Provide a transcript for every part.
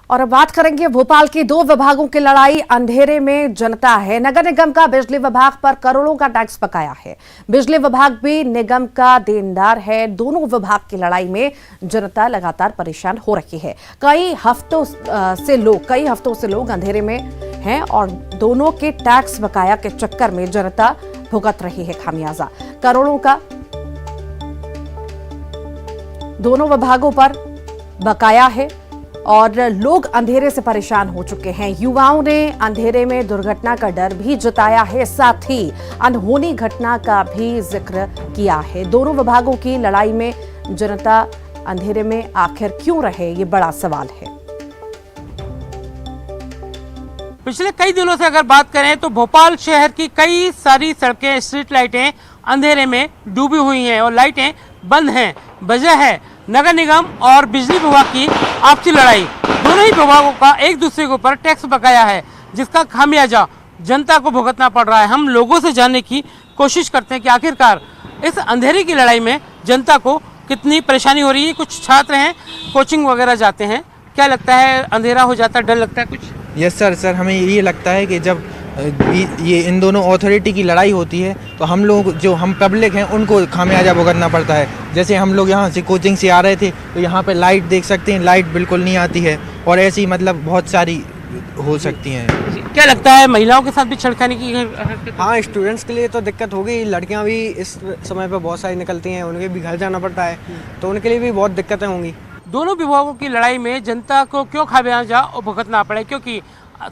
और अब बात करेंगे भोपाल की दो विभागों की लड़ाई। अंधेरे में जनता है। नगर निगम का बिजली विभाग पर करोड़ों का टैक्स बकाया है। बिजली विभाग भी निगम का देनदार है। दोनों विभाग की लड़ाई में जनता लगातार परेशान हो रही है। कई हफ्तों से लोग अंधेरे में हैं और दोनों के टैक्स बकाया के चक्कर में जनता भुगत रही है खामियाजा। करोड़ों का दोनों विभागों पर बकाया है और लोग अंधेरे से परेशान हो चुके हैं। युवाओं ने अंधेरे में दुर्घटना का डर भी जताया है, साथ ही अनहोनी घटना का भी जिक्र किया है। दोनों विभागों की लड़ाई में जनता अंधेरे में आखिर क्यों रहे, ये बड़ा सवाल है। पिछले कई दिनों से अगर बात करें तो भोपाल शहर की कई सारी सड़कें, स्ट्रीट लाइटें अंधेरे में डूबी हुई हैं और लाइटें बंद हैं। वजह है नगर निगम और बिजली विभाग की आपसी लड़ाई। दोनों ही विभागों का एक दूसरे के ऊपर टैक्स बकाया है, जिसका खामियाजा जनता को भुगतना पड़ रहा है। हम लोगों से जानने की कोशिश करते हैं कि आखिरकार इस अंधेरे की लड़ाई में जनता को कितनी परेशानी हो रही है। कुछ छात्र हैं, कोचिंग वगैरह जाते हैं। क्या लगता है, अंधेरा हो जाता है, डर लगता है कुछ? यस सर, हमें ये लगता है कि जब ये इन दोनों अथॉरिटी की लड़ाई होती है तो हम लोग जो हम पब्लिक हैं उनको खामियाजा भुगतना पड़ता है। जैसे हम लोग यहाँ से कोचिंग से आ रहे थे तो यहाँ पे लाइट देख सकते हैं, लाइट बिल्कुल नहीं आती है और ऐसी मतलब बहुत सारी हो सकती हैं। क्या लगता है, महिलाओं के साथ भी छेड़खानी की? हाँ, स्टूडेंट्स के लिए तो दिक्कत होगी। लड़कियाँ भी इस समय पर बहुत सारी निकलती हैं, उनके भी घर जाना पड़ता है, तो उनके लिए भी बहुत दिक्कतें होंगी। दोनों विभागों की लड़ाई में जनता को क्यों खामियाजा भुगतना पड़े? क्योंकि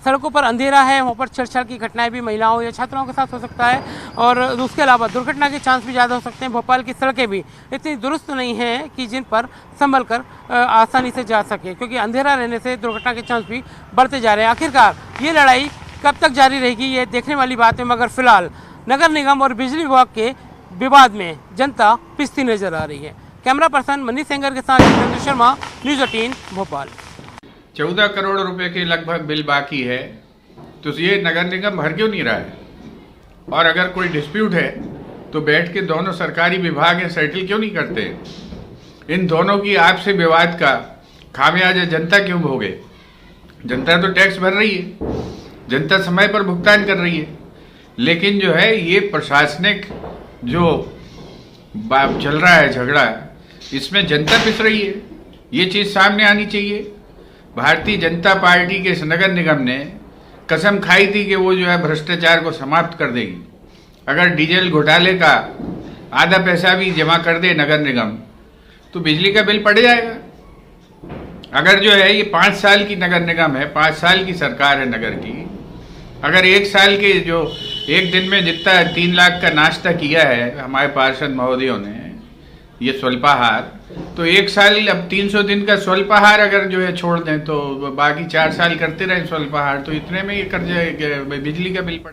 सड़कों पर अंधेरा है, वहाँ पर छेड़छाड़ की घटनाएं भी महिलाओं या छात्राओं के साथ हो सकता है और उसके अलावा दुर्घटना के चांस भी ज़्यादा हो सकते हैं। भोपाल की सड़कें भी इतनी दुरुस्त नहीं हैं कि जिन पर संभल कर आसानी से जा सके, क्योंकि अंधेरा रहने से दुर्घटना के चांस भी बढ़ते जा रहे हैं। आखिरकार ये लड़ाई कब तक जारी रहेगी, ये देखने वाली बात है। मगर फिलहाल नगर निगम और बिजली विभाग के विवाद में जनता पिसती नजर आ रही है। कैमरा पर्सन मनीष सेंगर के साथ जितेंद्र शर्मा, न्यूज़ 18 भोपाल। 14 करोड़ रुपए के लगभग बिल बाकी है, तो ये नगर निगम भर क्यों नहीं रहा है? और अगर कोई डिस्प्यूट है तो बैठ के दोनों सरकारी विभाग हैं, सेटल क्यों नहीं करते? इन दोनों की आपसे विवाद का खामियाजा जनता क्यों भोगे? जनता तो टैक्स भर रही है, जनता समय पर भुगतान कर रही है, लेकिन जो है ये प्रशासनिक जो चल रहा है झगड़ा, इसमें जनता पिस रही है। ये चीज़ सामने आनी चाहिए। भारतीय जनता पार्टी के नगर निगम ने कसम खाई थी कि वो जो है भ्रष्टाचार को समाप्त कर देगी। अगर डीजल घोटाले का आधा पैसा भी जमा कर दे नगर निगम तो बिजली का बिल पड़ जाएगा। अगर जो है ये 5 साल की नगर निगम है, 5 साल की सरकार है नगर की, अगर 1 साल के जो एक दिन में जितना 3 लाख का नाश्ता किया है हमारे पार्षद महोदयों ने, ये स्वल्पाहार, तो 1 साल अब 300 दिन का स्वल्पाहार अगर जो है छोड़ दें तो बाकी 4 साल करते रहें स्वल्पाहार, तो इतने में ये कर जाए बिजली का बिल पड़